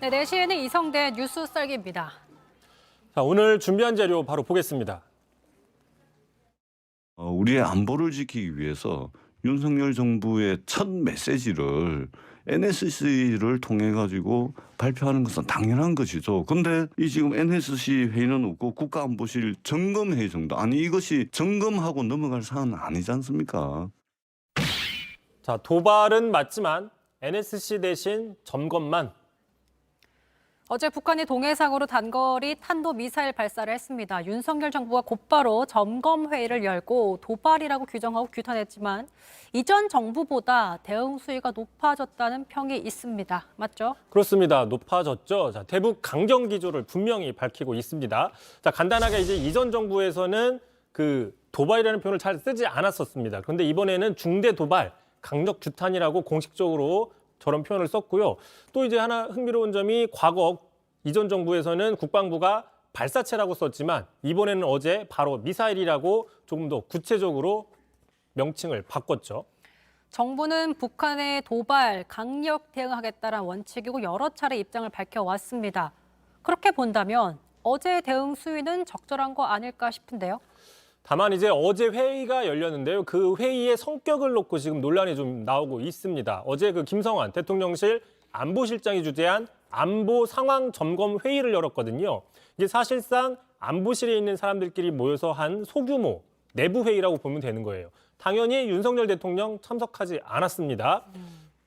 네, 4시에는 이성대 뉴스 썰기입니다. 자, 오늘 준비한 자료 바로 보겠습니다. 우리의 안보를 지키기 위해서 윤석열 정부의 첫 메시지를 NSC를 통해 가지고 발표하는 것은 당연한 것이죠. 근데 이 지금 NSC 회의는 없고 국가안보실 점검회의 정도. 아니 이것이 점검하고 넘어갈 사안은 아니지 않습니까? 자, 도발은 맞지만 NSC 대신 점검만. 어제 북한이 동해상으로 단거리 탄도미사일 발사를 했습니다. 윤석열 정부가 곧바로 점검회의를 열고 도발이라고 규정하고 규탄했지만 이전 정부보다 대응 수위가 높아졌다는 평이 있습니다. 맞죠? 그렇습니다. 높아졌죠. 자, 대북 강경 기조를 분명히 밝히고 있습니다. 자, 간단하게 이제 이전 정부에서는 그 도발이라는 표현을 잘 쓰지 않았었습니다. 그런데 이번에는 중대 도발, 강력 규탄이라고 공식적으로 저런 표현을 썼고요. 또 이제 하나 흥미로운 점이 과거 이전 정부에서는 국방부가 발사체라고 썼지만 이번에는 어제 바로 미사일이라고 조금 더 구체적으로 명칭을 바꿨죠. 정부는 북한의 도발, 강력 대응하겠다는 원칙이고 여러 차례 입장을 밝혀왔습니다. 그렇게 본다면 어제의 대응 수위는 적절한 거 아닐까 싶은데요. 다만 이제 어제 회의가 열렸는데요. 그 회의의 성격을 놓고 지금 논란이 좀 나오고 있습니다. 어제 그 김성환 대통령실 안보실장이 주재한 안보 상황 점검 회의를 열었거든요. 이게 사실상 안보실에 있는 사람들끼리 모여서 한 소규모 내부 회의라고 보면 되는 거예요. 당연히 윤석열 대통령 참석하지 않았습니다.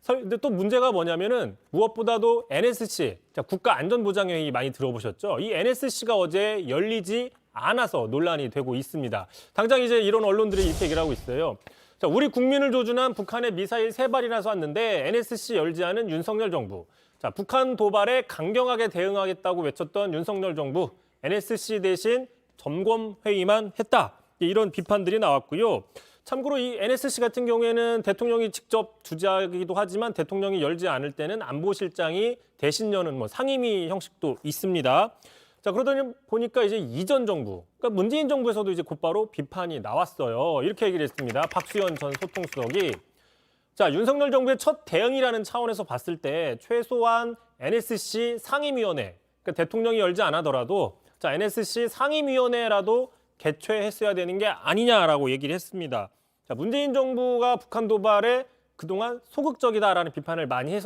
근데 또 문제가 뭐냐면은 무엇보다도 NSC, 국가안전보장회의 많이 들어보셨죠? 이 NSC가 어제 열리지 않아서 논란이 되고 있습니다. 당장 이제 이런 언론들이 이렇게 얘기를 하고 있어요. 자, 우리 국민을 조준한 북한의 미사일 3발이나 쐈는데 NSC 열지 않은 윤석열 정부. 자, 북한 도발에 강경하게 대응하겠다고 외쳤던 윤석열 정부. NSC 대신 점검 회의만 했다. 이런 비판들이 나왔고요. 참고로 이 NSC 같은 경우에는 대통령이 직접 주재하기도 하지만 대통령이 열지 않을 때는 안보실장이 대신 여는 상임위 형식도 있습니다. 자, 그러더니 보니까 이제 이전 정부, 그러니까 문재인 정부에서도 이제 곧바로 비판이 나왔어요. 이렇게 얘기를 했습니다. 박수현 전 소통수석이. 자, 윤석열 정부의 첫 대응이라는 차원에서 봤을 때 최소한 NSC 상임위원회, 그러니까 대통령이 열지 않아더라도 자, NSC 상임위원회라도 개최했어야 되는 게 아니냐라고 얘기를 했습니다. 자, 문재인 정부가 북한 도발에 그동안 소극적이다라는 비판을 많이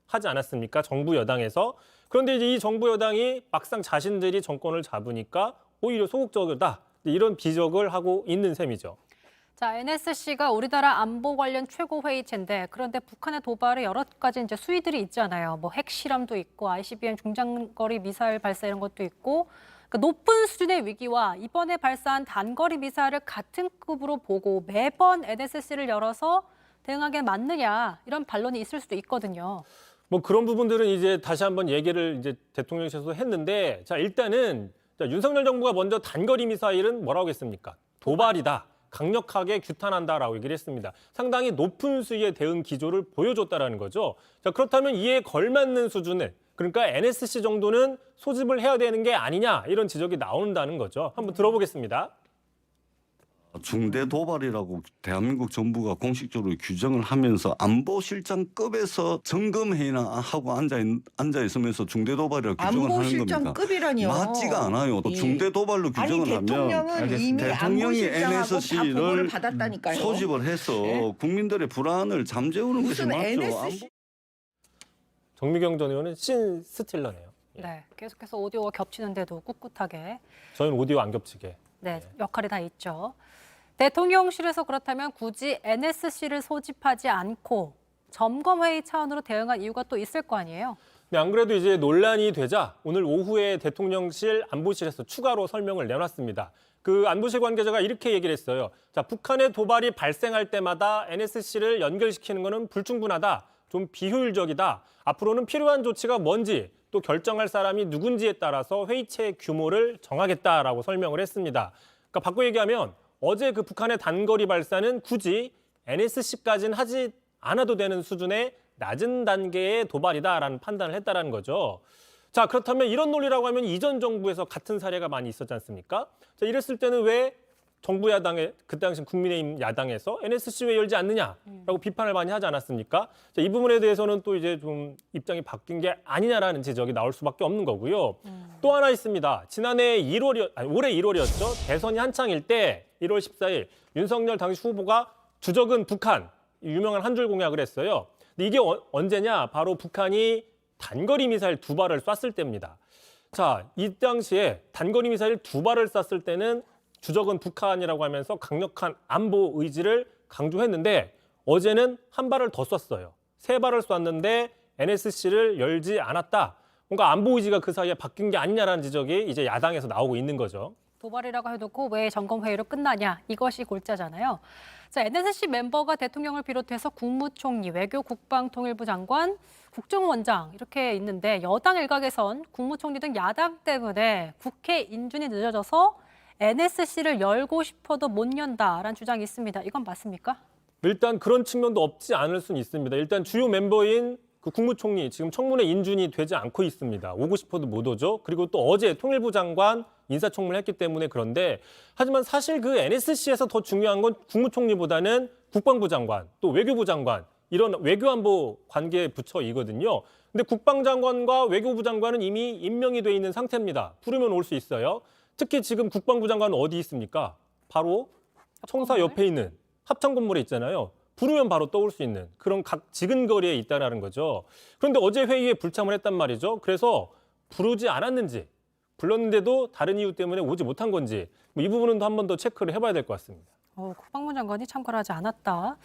하지 않았습니까? 정부 여당에서. 그런데 이제 이 정부 여당이 막상 자신들이 정권을 잡으니까 오히려 소극적이다. 이런 비적을 하고 있는 셈이죠. 자, NSC가 우리나라 안보 관련 최고회의체인데 그런데 북한의 도발에 여러 가지 이제 수위들이 있잖아요. 뭐 핵실험도 있고 ICBM 중장거리 미사일 발사 이런 것도 있고 그러니까 높은 수준의 위기와 이번에 발사한 단거리 미사일을 같은 급으로 보고 매번 NSC를 열어서 대응하게 맞느냐 이런 반론이 있을 수도 있거든요. 뭐 그런 부분들은 이제 다시 한번 얘기를 이제 대통령실에서 했는데 자, 일단은 윤석열 정부가 먼저 단거리 미사일은 뭐라고 했습니까? 도발이다. 강력하게 규탄한다라고 얘기를 했습니다. 상당히 높은 수위의 대응 기조를 보여줬다라는 거죠. 자, 그렇다면 이에 걸맞는 수준을 그러니까 NSC 정도는 소집을 해야 되는 게 아니냐 이런 지적이 나온다는 거죠. 한번 들어보겠습니다. 중대 도발이라고 대한민국 정부가 공식적으로 규정을 하면서 안보실장급에서 점검회의나 하고 앉아 있으면서 중대 도발이라고 규정을 하는 겁니까? 안보실장급이라니요. 맞지가 않아요. 또 예. 중대 도발로 규정을 하면 대통령은 이미 대통령이 안보실장하고 다 보고를 NSC를 받았다니까요. 소집을 해서 예? 국민들의 불안을 잠재우는 것이 무슨 맞죠. NSC 정미경 전 의원은 신 스틸러네요. 예. 네, 계속해서 오디오가 겹치는데도 꿋꿋하게 저희는 오디오 안 겹치게. 네, 역할이 다 있죠. 대통령실에서 그렇다면 굳이 NSC를 소집하지 않고 점검회의 차원으로 대응한 이유가 또 있을 거 아니에요? 네, 안 그래도 이제 논란이 되자 오늘 오후에 대통령실 안보실에서 추가로 설명을 내놨습니다. 그 안보실 관계자가 이렇게 얘기를 했어요. 자, 북한의 도발이 발생할 때마다 NSC를 연결시키는 것은 불충분하다. 좀 비효율적이다. 앞으로는 필요한 조치가 뭔지 또 결정할 사람이 누군지에 따라서 회의체 규모를 정하겠다라고 설명을 했습니다. 그러니까 바꿔 얘기하면 어제 그 북한의 단거리 발사는 굳이 NSC까지는 하지 않아도 되는 수준의 낮은 단계의 도발이다라는 판단을 했다라는 거죠. 자, 그렇다면 이런 논리라고 하면 이전 정부에서 같은 사례가 많이 있었지 않습니까? 자, 이랬을 때는 왜 정부 야당에 그 당시 국민의힘 야당에서 NSC 왜 열지 않느냐라고 비판을 많이 하지 않았습니까? 자, 이 부분에 대해서는 또 이제 좀 입장이 바뀐 게 아니냐라는 지적이 나올 수밖에 없는 거고요. 또 하나 있습니다. 지난해 올해 1월이었죠. 대선이 한창일 때 1월 14일 윤석열 당시 후보가 주적은 북한 유명한 한 줄 공약을 했어요. 근데 이게 언제냐? 바로 북한이 단거리 미사일 2발을 쐈을 때입니다. 자, 이 당시에 단거리 미사일 2발을 쐈을 때는 주적은 북한이라고 하면서 강력한 안보 의지를 강조했는데 어제는 한 발을 더 쐈어요. 3발을 쐈는데 NSC를 열지 않았다. 뭔가 안보 의지가 그 사이에 바뀐 게 아니냐라는 지적이 이제 야당에서 나오고 있는 거죠. 도발이라고 해놓고 왜 점검회의로 끝나냐 이것이 골자잖아요. 자, NSC 멤버가 대통령을 비롯해서 국무총리, 외교 국방통일부 장관, 국정원장 이렇게 있는데 여당 일각에선 국무총리 등 야당 때문에 국회 인준이 늦어져서 NSC를 열고 싶어도 못 연다라는 주장이 있습니다. 이건 맞습니까? 일단 그런 측면도 없지 않을 수는 있습니다. 일단 주요 멤버인 그 국무총리 지금 청문회 인준이 되지 않고 있습니다. 오고 싶어도 못 오죠. 그리고 또 어제 통일부 장관 인사청문회 했기 때문에 그런데 하지만 사실 그 NSC에서 더 중요한 건 국무총리보다는 국방부 장관 또 외교부 장관 이런 외교안보 관계 부처이거든요. 근데 국방장관과 외교부 장관은 이미 임명이 돼 있는 상태입니다. 부르면 올 수 있어요. 특히 지금 국방부 장관은 어디 있습니까? 바로 청사 옆에 있는 합참 건물에 있잖아요. 부르면 바로 떠올 수 있는 그런 각 지근거리에 있다는 거죠. 그런데 어제 회의에 불참을 했단 말이죠. 그래서 부르지 않았는지 불렀는데도 다른 이유 때문에 오지 못한 건지 이 부분은 한 번 더 체크를 해봐야 될 것 같습니다. 국방부 장관이 참가를 하지 않았다.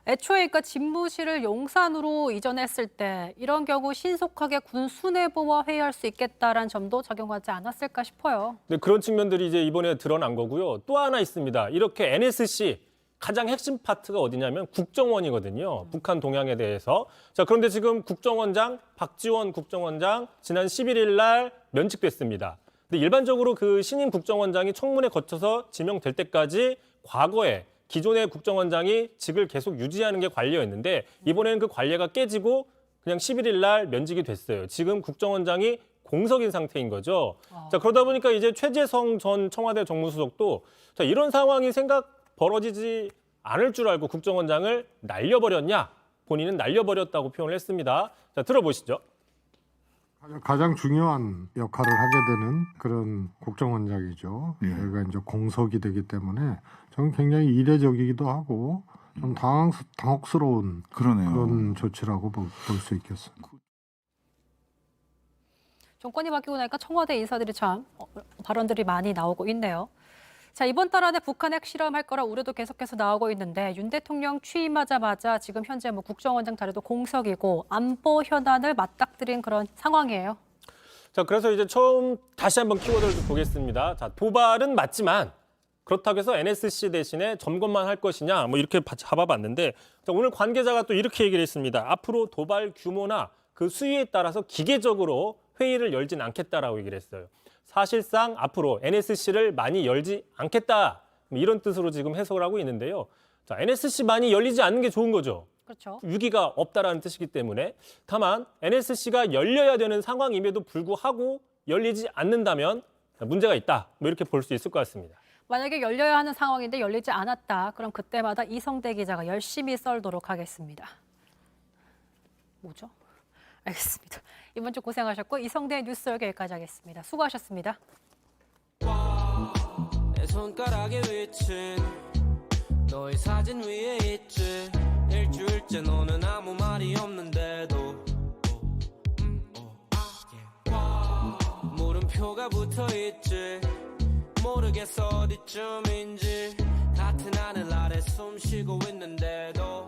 애초에 그러니까 집무실을 용산으로 이전했을 때 이런 경우 신속하게 군 수뇌부와 회의할 수 있겠다라는 점도 적용하지 않았을까 싶어요. 네, 그런 측면들이 이제 이번에 드러난 거고요. 또 하나 있습니다. 이렇게 NSC 가장 핵심 파트가 어디냐면 국정원이거든요. 북한 동향에 대해서. 자, 그런데 지금 국정원장 박지원 국정원장 지난 11일 날 면직됐습니다. 근데 일반적으로 그 신임 국정원장이 청문회 거쳐서 지명될 때까지 과거에 기존의 국정원장이 직을 계속 유지하는 게 관례였는데 이번에는 그 관례가 깨지고 그냥 11일 날 면직이 됐어요. 지금 국정원장이 공석인 상태인 거죠. 자, 그러다 보니까 이제 최재성 전 청와대 정무수석도 자, 이런 상황이 벌어지지 않을 줄 알고 국정원장을 날려버렸냐? 본인은 날려버렸다고 표현을 했습니다. 자, 들어보시죠. 가장 중요한 역할을 하게 되는 그런 국정원장이죠. 예. 여기가 이제 공석이 되기 때문에 저는 굉장히 이례적이기도 하고 좀 당혹스러운 그러네요. 그런 조치라고 볼 수 있겠습니다. 정권이 바뀌고 나니까 청와대 인사들이 참 발언들이 많이 나오고 있네요. 자, 이번 달 안에 북한 핵 실험할 거라 우려도 계속해서 나오고 있는데 윤 대통령 취임하자마자 지금 현재 국정원장 자리도 공석이고 안보 현안을 맞닥뜨린 그런 상황이에요. 자, 그래서 이제 처음 다시 한번 키워드를 좀 보겠습니다. 자, 도발은 맞지만 그렇다고 해서 NSC 대신에 점검만 할 것이냐 이렇게 잡아봤는데 자, 오늘 관계자가 또 이렇게 얘기를 했습니다. 앞으로 도발 규모나 그 수위에 따라서 기계적으로 회의를 열진 않겠다라고 얘기를 했어요. 사실상 앞으로 NSC를 많이 열지 않겠다 이런 뜻으로 지금 해석을 하고 있는데요. 자, NSC 많이 열리지 않는 게 좋은 거죠. 그렇죠. 위기가 없다라는 뜻이기 때문에 다만 NSC가 열려야 되는 상황임에도 불구하고 열리지 않는다면 문제가 있다 이렇게 볼 수 있을 것 같습니다. 만약에 열려야 하는 상황인데 열리지 않았다. 그럼 그때마다 이성대 기자가 열심히 썰도록 하겠습니다. 뭐죠? 알겠습니다. 이번 주 고생하셨고 이성대 뉴스 여기까지 하겠습니다. 수고하셨습니다. 내 손가락에 위친 너의 사진 위에 있지 일주일째 너는 아무 말이 없는데도 물음표가 붙어있지 모르겠어 어디쯤인지 같은 하늘 아래 숨 쉬고 있는데도